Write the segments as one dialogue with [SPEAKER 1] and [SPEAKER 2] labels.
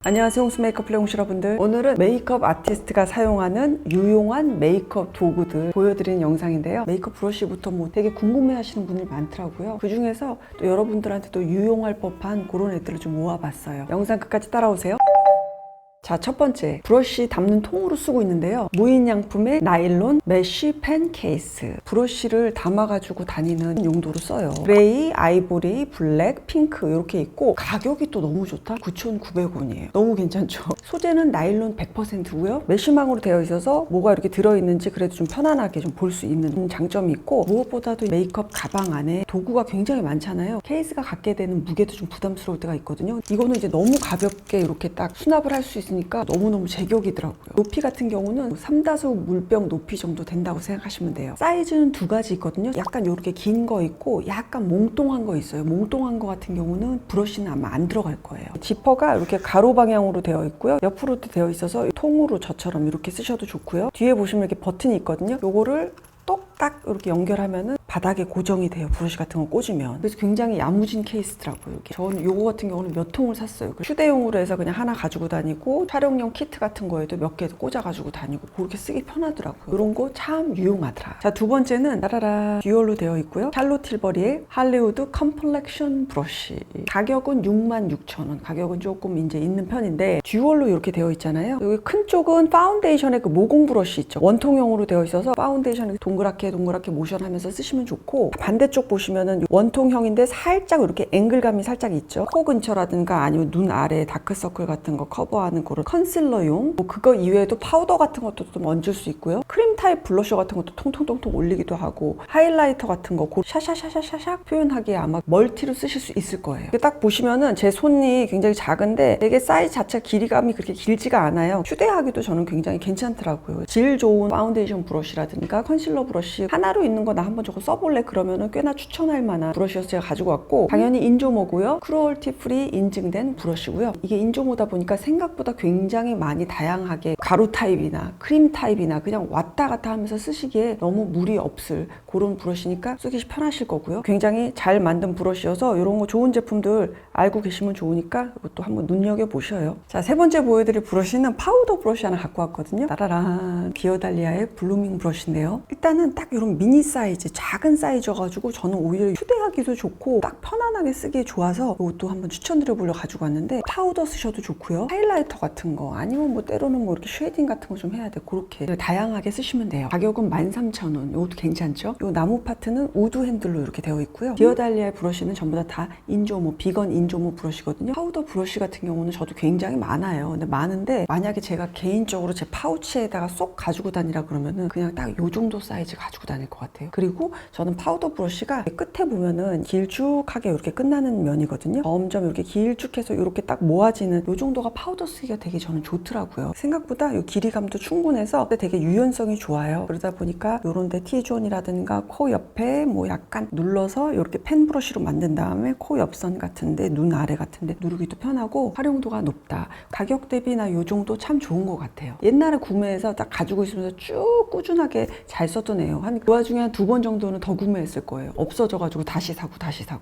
[SPEAKER 1] 안녕하세요, 홍수 메이크업 플레이홍시 여러분들. 오늘은 메이크업 아티스트가 사용하는 유용한 메이크업 도구들 보여드리는 영상인데요. 메이크업 브러쉬부터 뭐 되게 궁금해 하시는 분들이 많더라고요. 그 중에서 또 여러분들한테도 유용할 법한 그런 애들을 좀 모아봤어요. 영상 끝까지 따라오세요. 자, 첫 번째, 브러쉬 담는 통으로 쓰고 있는데요. 무인양품의 나일론 메쉬 펜 케이스. 브러쉬를 담아가지고 다니는 용도로 써요. 그레이, 아이보리, 블랙, 핑크 이렇게 있고 가격이 또 너무 좋다. 9,900원이에요. 너무 괜찮죠? 소재는 나일론 100%고요. 메쉬망으로 되어 있어서 뭐가 이렇게 들어있는지 그래도 좀 편안하게 좀 볼 수 있는 장점이 있고, 무엇보다도 메이크업 가방 안에 도구가 굉장히 많잖아요. 케이스가 갖게 되는 무게도 좀 부담스러울 때가 있거든요. 이거는 이제 너무 가볍게 이렇게 딱 수납을 할 수 있으니까 너무너무 제격이더라고요. 높이 같은 경우는 삼다수 물병 높이 정도 된다고 생각하시면 돼요. 사이즈는 두 가지 있거든요. 약간 이렇게 긴 거 있고 약간 몽뚱한 거 있어요. 몽뚱한 거 같은 경우는 브러쉬는 아마 안 들어갈 거예요. 지퍼가 이렇게 가로 방향으로 되어 있고요. 옆으로도 되어 있어서 통으로 저처럼 이렇게 쓰셔도 좋고요. 뒤에 보시면 이렇게 버튼이 있거든요. 요거를 똑딱 이렇게 연결하면은 바닥에 고정이 돼요. 브러쉬 같은 거 꽂으면. 그래서 굉장히 야무진 케이스더라고요. 이게. 저는 요거 같은 경우는 몇 통을 샀어요. 휴대용으로 해서 그냥 하나 가지고 다니고, 촬영용 키트 같은 거에도 몇 개 꽂아 가지고 다니고, 그렇게 쓰기 편하더라고요. 이런 거 참 유용하더라. 자, 두 번째는 따라라 듀얼로 되어 있고요. 샬롯 틸버리의 할리우드 컴플렉션 브러쉬. 가격은 66,000원. 가격은 조금 이제 있는 편인데, 듀얼로 이렇게 되어 있잖아요. 여기 큰 쪽은 파운데이션의 그 모공 브러쉬 있죠. 원통형으로 되어 있어서 파운데이션을 동그랗게 모션하면서 쓰시면 좋고, 반대쪽 보시면은 원통형인데 살짝 이렇게 앵글감이 살짝 있죠. 코 근처라든가 아니면 눈 아래 다크서클 같은 거 커버하는 그런 컨실러용, 뭐 그거 이외에도 파우더 같은 것도 좀 얹을 수 있고요. 크림 타입 블러셔 같은 것도 통통통통 올리기도 하고, 하이라이터 같은 거 샤샤샤샤샥 표현하기에 아마 멀티로 쓰실 수 있을 거예요. 딱 보시면은 제 손이 굉장히 작은데 되게 사이즈 자체 길이감이 그렇게 길지가 않아요. 휴대하기도 저는 굉장히 괜찮더라고요. 질 좋은 파운데이션 브러쉬라든가 컨실러 브러쉬 하나로 있는 거 나 한번 저거 써볼래? 그러면은 꽤나 추천할 만한 브러쉬여서 제가 가지고 왔고, 당연히 인조모고요. 크루얼티 프리 인증된 브러쉬고요. 이게 인조모다 보니까 생각보다 굉장히 많이 다양하게 가루 타입이나 크림 타입이나 그냥 왔다 갔다 하면서 쓰시기에 너무 무리 없을 그런 브러쉬니까 쓰기 편하실 거고요. 굉장히 잘 만든 브러쉬여서 이런 거 좋은 제품들 알고 계시면 좋으니까 이것도 한번 눈여겨보셔요. 자, 세 번째 보여드릴 브러쉬는 파우더 브러쉬 하나 갖고 왔거든요. 따라란 비어달리아의 블루밍 브러쉬인데요. 일단은 딱 이런 미니 사이즈, 작은 사이즈여가지고 저는 오히려 휴대하기도 좋고 딱 편안하게 쓰기에 좋아서 이것도 한번 추천드려보려고 가지고 왔는데, 파우더 쓰셔도 좋고요. 하이라이터 같은 거 아니면 뭐 때로는 뭐 이렇게 쉐이딩 같은 거 좀 해야 돼. 그렇게 다양하게 쓰시면 돼요. 가격은 13,000원. 이것도 괜찮죠? 이 나무 파트는 우드 핸들로 이렇게 되어 있고요. 비어달리아의 브러쉬는 전부 다 인조모, 비건 인조모 브러쉬거든요. 파우더 브러쉬 같은 경우는 저도 굉장히 많아요. 근데 많은데 만약에 제가 개인적으로 제 파우치에다가 쏙 가지고 다니라 그러면은 그냥 딱 요 정도 사이즈 가지고 다닐 것 같아요. 그리고 저는 파우더 브러쉬가 끝에 보면은 길쭉하게 이렇게 끝나는 면이거든요. 점점 이렇게 길쭉해서 이렇게 딱 모아지는 요 정도가 파우더 쓰기가 되게 저는 좋더라고요. 생각보다 요 길이감도 충분해서 되게 유연성이 좋아요. 그러다 보니까 요런 데 T존이라든가 코 옆에 뭐 약간 눌러서 이렇게 펜 브러쉬로 만든 다음에 코 옆선 같은데, 눈 아래 같은데 누르기도 편하고 활용도가 높다. 가격 대비나 요 정도 참 좋은 것 같아요. 옛날에 구매해서 딱 가지고 있으면서 쭉 꾸준하게 잘 썼던 애요. 그 와중에 한 2번 정도는 더 구매했을 거예요. 없어져가지고 다시 사고.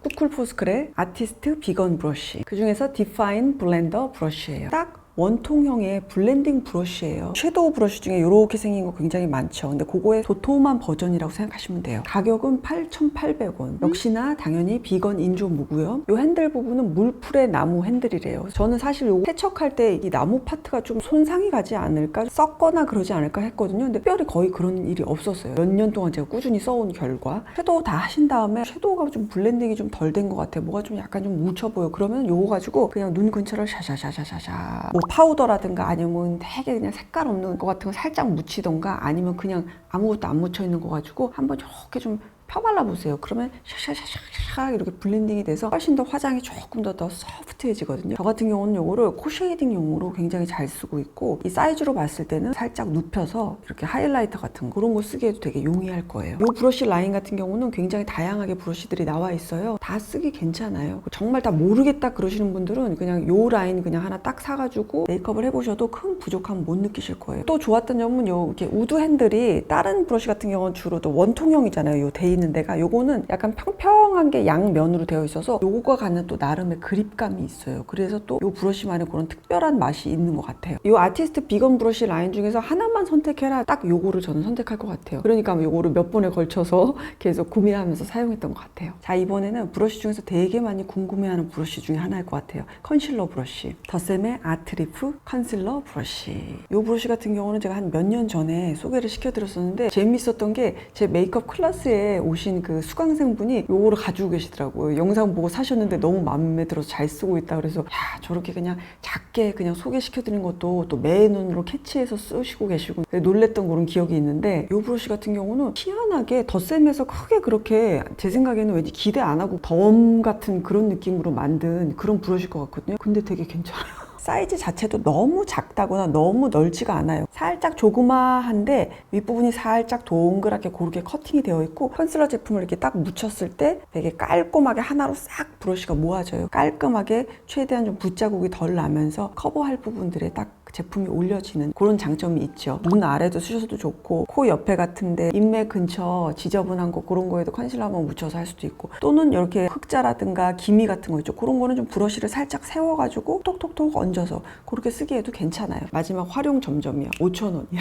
[SPEAKER 1] 쿠쿨포스크의 아티스트 비건 브러쉬. 그 중에서 디파인 블렌더 브러쉬예요. 딱 원통형의 블렌딩 브러쉬예요. 섀도우 브러쉬 중에 이렇게 생긴 거 굉장히 많죠. 근데 그거의 도톰한 버전이라고 생각하시면 돼요. 가격은 8,800원. 역시나 당연히 비건 인조모고요. 이 핸들 부분은 물풀의 나무 핸들이래요. 저는 사실 이거 세척할 때 이 나무 파트가 좀 손상이 가지 않을까, 썩거나 그러지 않을까 했거든요. 근데 특별히 거의 그런 일이 없었어요. 몇 년 동안 제가 꾸준히 써온 결과. 섀도우 다 하신 다음에 섀도우가 좀 블렌딩이 좀 덜 된 것 같아요. 뭐가 좀 약간 좀 묻혀 보여. 그러면 요거 가지고 그냥 눈 근처를 샤샤샤샤샤, 뭐 파우더라든가 아니면 되게 그냥 색깔 없는 거 같은 거 살짝 묻히던가, 아니면 그냥 아무것도 안 묻혀 있는 거 가지고 한번 이렇게 좀 펴발라 보세요. 그러면 샤샤샤샤 이렇게 블렌딩이 돼서 훨씬 더 화장이 조금 더 소프트해지거든요. 저 같은 경우는 요거를 코 쉐이딩용으로 굉장히 잘 쓰고 있고, 이 사이즈로 봤을 때는 살짝 눕혀서 이렇게 하이라이터 같은 그런 거 쓰기에도 되게 용이할 거예요. 요 브러쉬 라인 같은 경우는 굉장히 다양하게 브러쉬들이 나와 있어요. 다 쓰기 괜찮아요. 정말 다 모르겠다 그러시는 분들은 그냥 요 라인 그냥 하나 딱 사가지고 메이크업을 해보셔도 큰 부족함 못 느끼실 거예요. 또 좋았던 점은 요 이렇게 우드 핸들이, 다른 브러쉬 같은 경우는 주로 또 원통형이잖아요. 요 데이 있는 데가 요거는 약간 평평한 게 양면으로 되어 있어서 요거가 갖는 또 나름의 그립감이 있어요. 그래서 또 요 브러쉬만의 그런 특별한 맛이 있는 것 같아요. 요 아티스트 비건 브러쉬 라인 중에서 하나만 선택해라, 딱 요거를 저는 선택할 것 같아요. 그러니까 요거를 몇 번에 걸쳐서 계속 구매하면서 사용했던 것 같아요. 자, 이번에는 브러쉬 중에서 되게 많이 궁금해하는 브러쉬 중에 하나일 것 같아요. 컨실러 브러쉬. 더샘의 아트리프 컨실러 브러쉬. 요 브러쉬 같은 경우는 제가 한 몇 년 전에 소개를 시켜드렸었는데 재밌었던 게 제 메이크업 클래스에 오신 그 수강생분이 요거를 가지고 계시더라고요. 영상 보고 사셨는데 너무 마음에 들어서 잘 쓰고 있다 그래서 야, 저렇게 그냥 작게 그냥 소개시켜드린 것도 또 매 눈으로 캐치해서 쓰시고 계시고 놀랬던 그런 기억이 있는데 요 브러쉬 같은 경우는 희한하게 덧셈에서 크게 그렇게 제 생각에는 왠지 기대 안 하고 덤 같은 그런 느낌으로 만든 그런 브러쉬일 것 같거든요. 근데 되게 괜찮아요. 사이즈 자체도 너무 작다거나 너무 넓지가 않아요. 살짝 조그마한데 윗부분이 살짝 동그랗게 그렇게 커팅이 되어 있고 컨실러 제품을 이렇게 딱 묻혔을 때 되게 깔끔하게 하나로 싹 브러쉬가 모아져요. 깔끔하게 최대한 좀 붓자국이 덜 나면서 커버할 부분들에 딱 제품이 올려지는 그런 장점이 있죠. 눈 아래도 쓰셔도 좋고 코 옆에 같은데 인맥 근처 지저분한 거 그런 거에도 컨실러 한번 묻혀서 할 수도 있고 또는 이렇게 흑자라든가 기미 같은 거 있죠. 그런 거는 좀 브러쉬를 살짝 세워가지고 톡톡톡 얹어서 그렇게 쓰기에도 괜찮아요. 마지막 활용 점점이요. 5,000원이야.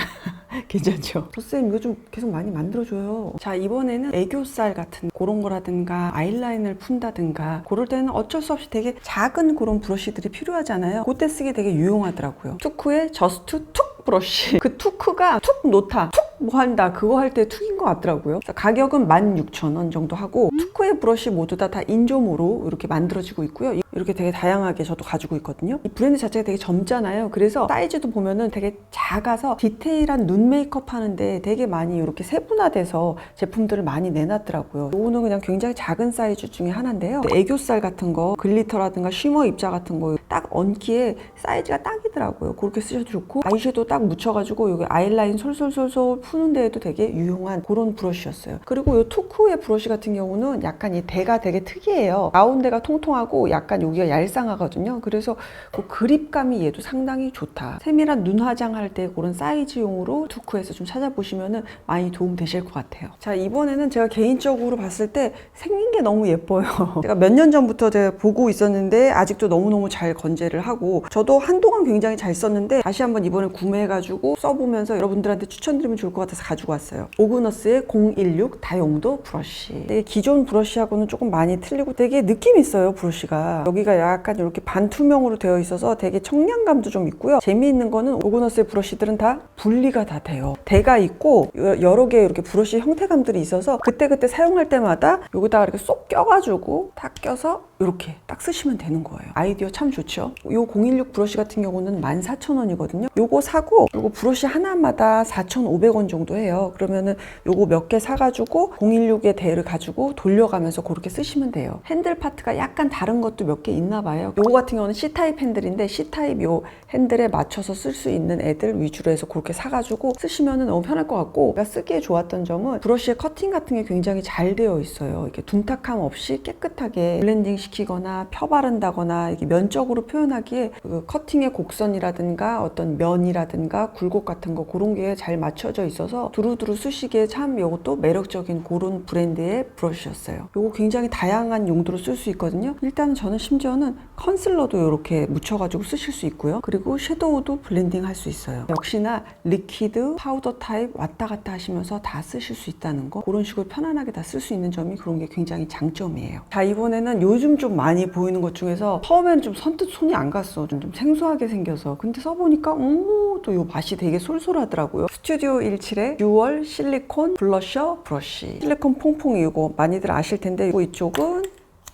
[SPEAKER 1] 괜찮죠? 덧셈 이거 좀 계속 많이 만들어줘요. 자, 이번에는 애교살 같은 그런 거라든가 아이라인을 푼다든가 그럴 때는 어쩔 수 없이 되게 작은 그런 브러쉬들이 필요하잖아요. 그때 쓰기 되게 유용하더라고요. 투쿠의 저스트 툭 브러쉬. 그 투크가 툭 놓다, 툭 뭐 한다 그거 할 때 툭인 것 같더라고요. 가격은 16,000원 정도 하고 투쿠의 브러쉬 모두 다 인조모로 이렇게 만들어지고 있고요. 이렇게 되게 다양하게 저도 가지고 있거든요. 이 브랜드 자체가 되게 젊잖아요. 그래서 사이즈도 보면은 되게 작아서 디테일한 눈 메이크업 하는데 되게 많이 이렇게 세분화돼서 제품들을 많이 내놨더라고요. 이거는 그냥 굉장히 작은 사이즈 중에 하나인데요. 애교살 같은 거, 글리터라든가 쉬머 입자 같은 거 딱 얹기에 사이즈가 딱이더라고요. 그렇게 쓰셔도 좋고 아이섀도우 딱 묻혀가지고 여기 아이라인 솔솔솔솔 푸는 데에도 되게 유용한 그런 브러쉬였어요. 그리고 이 투쿠의 브러쉬 같은 경우는 약간 이 대가 되게 특이해요. 가운데가 통통하고 약간 여기가 얄쌍하거든요. 그래서 그 그립감이 얘도 상당히 좋다. 세밀한 눈 화장할 때 그런 사이즈용으로 투쿠에서 좀 찾아보시면 많이 도움 되실 것 같아요. 자, 이번에는 제가 개인적으로 봤을 때 생긴 게 너무 예뻐요. 제가 몇 년 전부터 제가 보고 있었는데 아직도 너무너무 잘 건재를 하고 저도 한동안 굉장히 잘 썼는데 다시 한번 이번에 구매해가지고 써보면서 여러분들한테 추천드리면 좋을 것 같아서 가지고 왔어요. 오그너스의 016 다용도 브러쉬. 되게 기존 브러쉬하고는 조금 많이 틀리고 되게 느낌 있어요, 브러쉬가. 여기가 약간 이렇게 반투명으로 되어 있어서 되게 청량감도 좀 있고요. 재미있는 거는 오그너스의 브러쉬들은 다 분리가 다 돼요. 대가 있고 여러 개 이렇게 브러쉬 형태감들이 있어서 그때그때 사용할 때마다 여기다가 이렇게 쏙 껴가지고 탁 껴서 이렇게 딱 쓰시면 되는 거예요. 아이디어 참 좋죠. 요 016 브러쉬 같은 경우는 14,000원이거든요. 요거 사고 요거 브러쉬 하나마다 4,500원 정도 해요. 그러면은 요거 몇 개 사가지고 016의 대를 가지고 돌려가면서 그렇게 쓰시면 돼요. 핸들 파트가 약간 다른 것도 몇 개 있나 봐요. 요거 같은 경우는 C타입 핸들인데 C타입 요 핸들에 맞춰서 쓸 수 있는 애들 위주로 해서 그렇게 사가지고 쓰시면 너무 편할 것 같고 제가 쓰기에 좋았던 점은 브러쉬의 커팅 같은 게 굉장히 잘 되어 있어요. 이렇게 둔탁함 없이 깨끗하게 블렌딩 시키거나 펴 바른다거나 이렇게 면적으로 표현하기에 그 커팅의 곡선이라든가 어떤 면이라든가 굴곡 같은 거 그런 게 잘 맞춰져 있어서 두루두루 쓰시기에 참 이것도 매력적인 그런 브랜드의 브러쉬였어요. 이거 굉장히 다양한 용도로 쓸 수 있거든요. 일단 저는 심지어는 컨실러도 이렇게 묻혀가지고 쓰실 수 있고요. 그리고 섀도우도 블렌딩 할 수 있어요. 역시나 리퀴드, 파우더 타입 왔다 갔다 하시면서 다 쓰실 수 있다는 거 그런 식으로 편안하게 다 쓸 수 있는 점이 그런 게 굉장히 장점이에요. 자, 이번에는 요즘 좀 많이 보이는 것 중에서 처음에는 좀 선뜻 손이 안 갔어. 좀 생소하게 생겨서. 근데 써보니까 또 요 맛이 되게 솔솔하더라고요. 스튜디오 17의 듀얼 실리콘 블러셔 브러쉬. 실리콘 퐁퐁이 이거 많이들 아실 텐데 이쪽은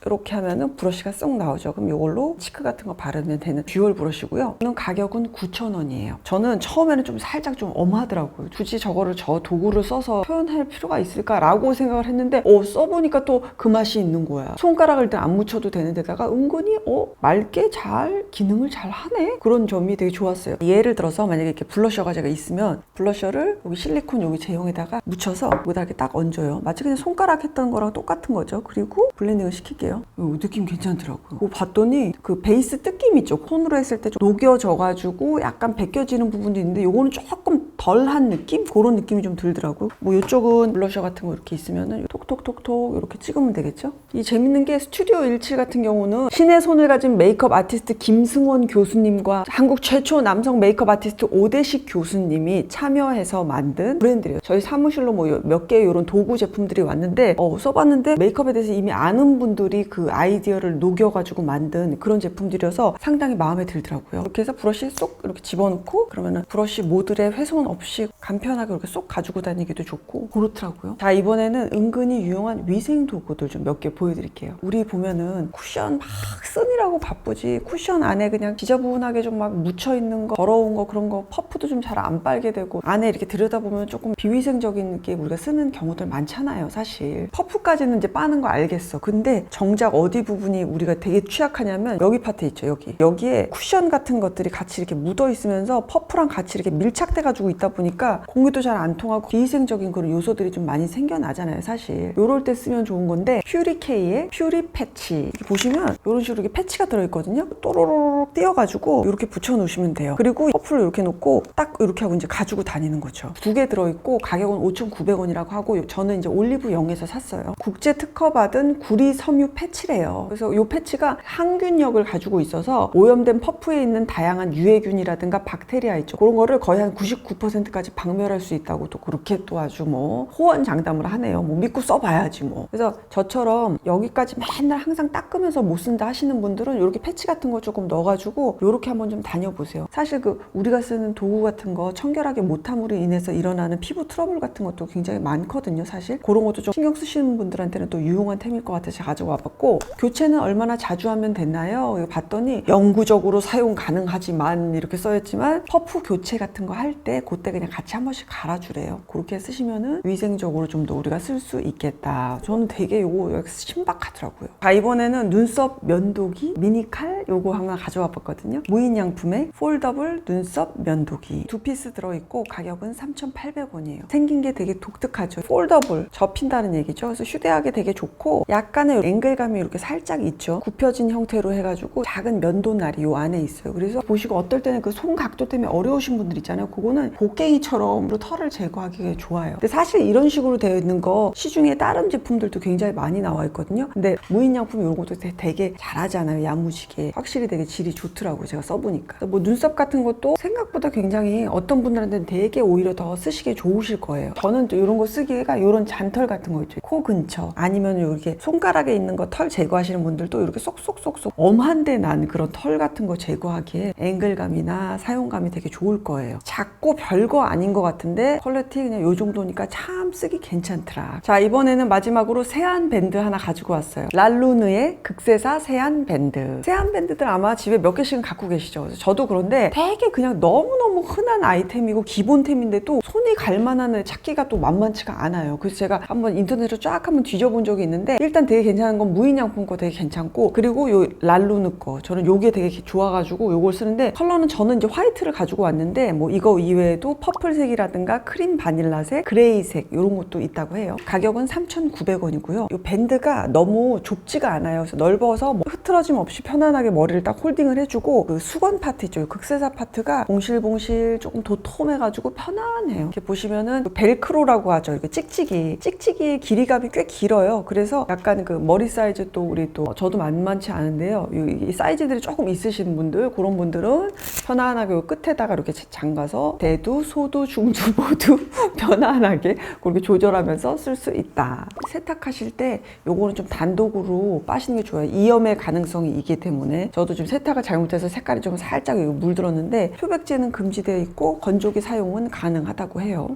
[SPEAKER 1] 이렇게 하면은 브러쉬가 쏙 나오죠. 그럼 이걸로 치크 같은 거 바르면 되는 듀얼 브러쉬고요. 이는 가격은 9,000원이에요. 저는 처음에는 좀 살짝 좀 엄하더라고요. 굳이 저거를 저 도구를 써서 표현할 필요가 있을까라고 생각을 했는데 써보니까 또 그 맛이 있는 거야. 손가락을 일단 안 묻혀도 되는 데다가 은근히 맑게 잘 기능을 잘 하네? 그런 점이 되게 좋았어요. 예를 들어서 만약에 이렇게 블러셔가 제가 있으면 블러셔를 여기 실리콘 여기 제형에다가 묻혀서 여기다 이렇게 딱 얹어요. 마치 그냥 손가락 했던 거랑 똑같은 거죠. 그리고 블렌딩을 시킬게요. 느낌 괜찮더라고요. 봤더니 그 베이스 뜯김 있죠. 콘으로 했을 때 좀 녹여져가지고 약간 벗겨지는 부분도 있는데 요거는 조금 덜한 느낌? 그런 느낌이 좀 들더라고요. 뭐 이쪽은 블러셔 같은 거 이렇게 있으면은 톡톡톡톡 이렇게 찍으면 되겠죠? 이 재밌는 게 스튜디오 17 같은 경우는 신의 손을 가진 메이크업 아티스트 김승원 교수님과 한국 최초 남성 메이크업 아티스트 오대식 교수님이 참여해서 만든 브랜드래요. 저희 사무실로 뭐 몇 개의 이런 도구 제품들이 왔는데 써봤는데 메이크업에 대해서 이미 아는 분들이 그 아이디어를 녹여가지고 만든 그런 제품들이어서 상당히 마음에 들더라고요. 이렇게 해서 브러쉬 쏙 이렇게 집어넣고 그러면은 브러쉬 모듈에 훼손 없이 간편하게 이렇게 쏙 가지고 다니기도 좋고 그렇더라고요. 자, 이번에는 은근히 유용한 위생 도구들 좀 몇 개 보여드릴게요. 우리 보면은 쿠션 막 쓰느라고 바쁘지 쿠션 안에 그냥 지저분하게 좀 막 묻혀있는 거 더러운 거 그런 거 퍼프도 좀 잘 안 빨게 되고 안에 이렇게 들여다보면 조금 비위생적인 게 우리가 쓰는 경우들 많잖아요. 사실 퍼프까지는 이제 빠는 거 알겠어. 근데 정작 어디 부분이 우리가 되게 취약하냐면 여기 파트 있죠. 여기에 쿠션 같은 것들이 같이 이렇게 묻어 있으면서 퍼프랑 같이 이렇게 밀착돼 가지고 있다 보니까 공기도 잘 안 통하고 비위생적인 그런 요소들이 좀 많이 생겨나잖아요. 사실 요럴 때 쓰면 좋은 건데 퓨리케이의 퓨리 패치 이렇게 보시면 이런 식으로 이렇게 패치가 들어있거든요. 또로로록 띄어가지고 이렇게 붙여 놓으시면 돼요. 그리고 퍼프를 이렇게 놓고 딱 이렇게 하고 이제 가지고 다니는 거죠. 2개 들어있고 가격은 5,900원이라고 하고 저는 이제 올리브영에서 샀어요. 국제 특허 받은 구리 섬유 패치래요. 그래서 이 패치가 항균력을 가지고 있어서 오염된 퍼프에 있는 다양한 유해균이라든가 박테리아 있죠. 그런 거를 거의 한 99%까지 박멸할 수 있다고 또 그렇게 또 아주 뭐 호언장담을 하네요. 뭐 믿고 써봐야지 뭐. 그래서 저처럼 여기까지 맨날 항상 닦으면서 못 쓴다 하시는 분들은 이렇게 패치 같은 거 조금 넣어가지고 이렇게 한번 좀 다녀보세요. 사실 그 우리가 쓰는 도구 같은 거 청결하게 못함으로 인해서 일어나는 피부 트러블 같은 것도 굉장히 많거든요. 사실 그런 것도 좀 신경 쓰시는 분들한테는 또 유용한 템일 것 같아서 가지고 와봤고 교체는 얼마나 자주 하면 됐나요? 이거 봤더니 영구적으로 사용 가능하지만 이렇게 써있지만 퍼프 교체 같은 거 할 때 그때 그냥 같이 한 번씩 갈아주래요. 그렇게 쓰시면은 위생적으로 좀 더 우리가 쓸 수 있겠다. 저는 되게 요거 신박하더라고요. 자, 이번에는 눈썹 면도기 미니칼 요거 하나 가져와 봤거든요. 무인양품의 폴더블 눈썹 면도기 2피스 들어있고 가격은 3,800원이에요. 생긴 게 되게 독특하죠. 폴더블 접힌다는 얘기죠. 그래서 휴대하기 되게 좋고 약간의 앵글감이 이렇게 살짝 있죠. 굽혀진 형태로 해가지고 작은 면도날이 요 안에 있어요. 그래서 보시고 어떨 때는 그 손 각도 때문에 어려우신 분들 있잖아요. 그거는 곡괭이처럼 털을 제거하기가 좋아요. 근데 사실 이런 식으로 되어 있는 거 시중에 다른 제품들도 굉장히 많이 나와 있거든요. 근데 무인양품 이런 것도 되게 잘하잖아요. 야무지게. 확실히 되게 질이 좋더라고요. 제가 써보니까. 뭐 눈썹 같은 것도 생각보다 굉장히 어떤 분들한테는 되게 오히려 더 쓰시기 좋으실 거예요. 저는 또 이런 거 쓰기가 이런 잔털 같은 거 있죠. 코 근처 아니면 이렇게 손가락에 있는 거 털 제거하시는 분들도 이렇게 쏙쏙쏙쏙 엄한데 난 그런 털 같은 거 제거하기에 앵글감이나 사용감이 되게 좋을 거예요. 작고 별거 아닌 것 같은데 퀄리티 그냥 요 정도니까 참 쓰기 괜찮더라. 자, 이번에는 마지막으로 세안 밴드 하나 가지고 왔어요. 랄루느의 극세사 세안 밴드. 세안 밴드들 아마 집에 몇 개씩은 갖고 계시죠. 저도 그런데 되게 그냥 너무너무 흔한 아이템이고 기본템인데도 손이 갈 만한 찾기가 또 만만치가 않아요. 그래서 제가 한번 인터넷으로 쫙 한번 뒤져본 적이 있는데 일단 되게 괜찮은 건 무인양품 거 되게 괜찮고 그리고 요 랄루느 거 저는 요게 되게 좋아가지고 요걸 쓰는데 컬러는 저는 이제 화이트를 가지고 왔는데 뭐 이거 이외에도 퍼플색이라든가 크림 바닐라색, 그레이색 이런 것도 있다고 해요. 가격은 3,900원이고요. 이 밴드가 너무 좁지가 않아요. 그래서 넓어서 뭐 흐트러짐 없이 편안하게 머리를 딱 홀딩을 해주고 그 수건 파트 있죠. 극세사 파트가 봉실봉실 조금 도톰해가지고 편안해요. 이렇게 보시면은 벨크로라고 하죠. 이렇게 찍찍이의 길이감이 꽤 길어요. 그래서 약간 그 머리 사이즈 또 우리 또 저도 만만치 않은데요. 이 사이즈들이 조금 있으신 분들 그런 분들은 편안하게 끝에다가 이렇게 잠가서 대두, 소두, 중두 모두 편안하게 그렇게 조절하면서 쓸 수 있다. 세탁하실 때 요거는 좀 단독으로 빠시는 게 좋아요. 이염의 가능성이 있기 때문에 저도 좀 세탁을 잘못해서 색깔이 좀 살짝 물들었는데 표백제는 금지되어 있고 건조기 사용은 가능하다고 해요.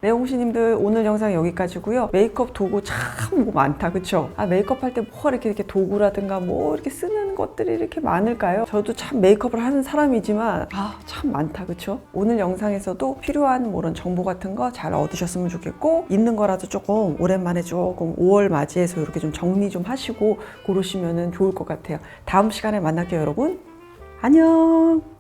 [SPEAKER 1] 네, 홍시님들 오늘 영상 여기까지고요. 메이크업 도구 참 뭐 많다, 그쵸? 메이크업 할 때 뭐 이렇게 도구라든가 뭐 이렇게 쓰는 것들이 이렇게 많을까요? 저도 참 메이크업을 하는 사람이지만 참 많다, 그쵸? 오늘 영상에서도 필요한 뭐 이런 정보 같은 거 잘 얻으셨으면 좋겠고 있는 거라도 조금 오랜만에 조금 5월 맞이해서 이렇게 좀 정리 좀 하시고 고르시면 좋을 것 같아요. 다음 시간에 만날게요, 여러분. 안녕.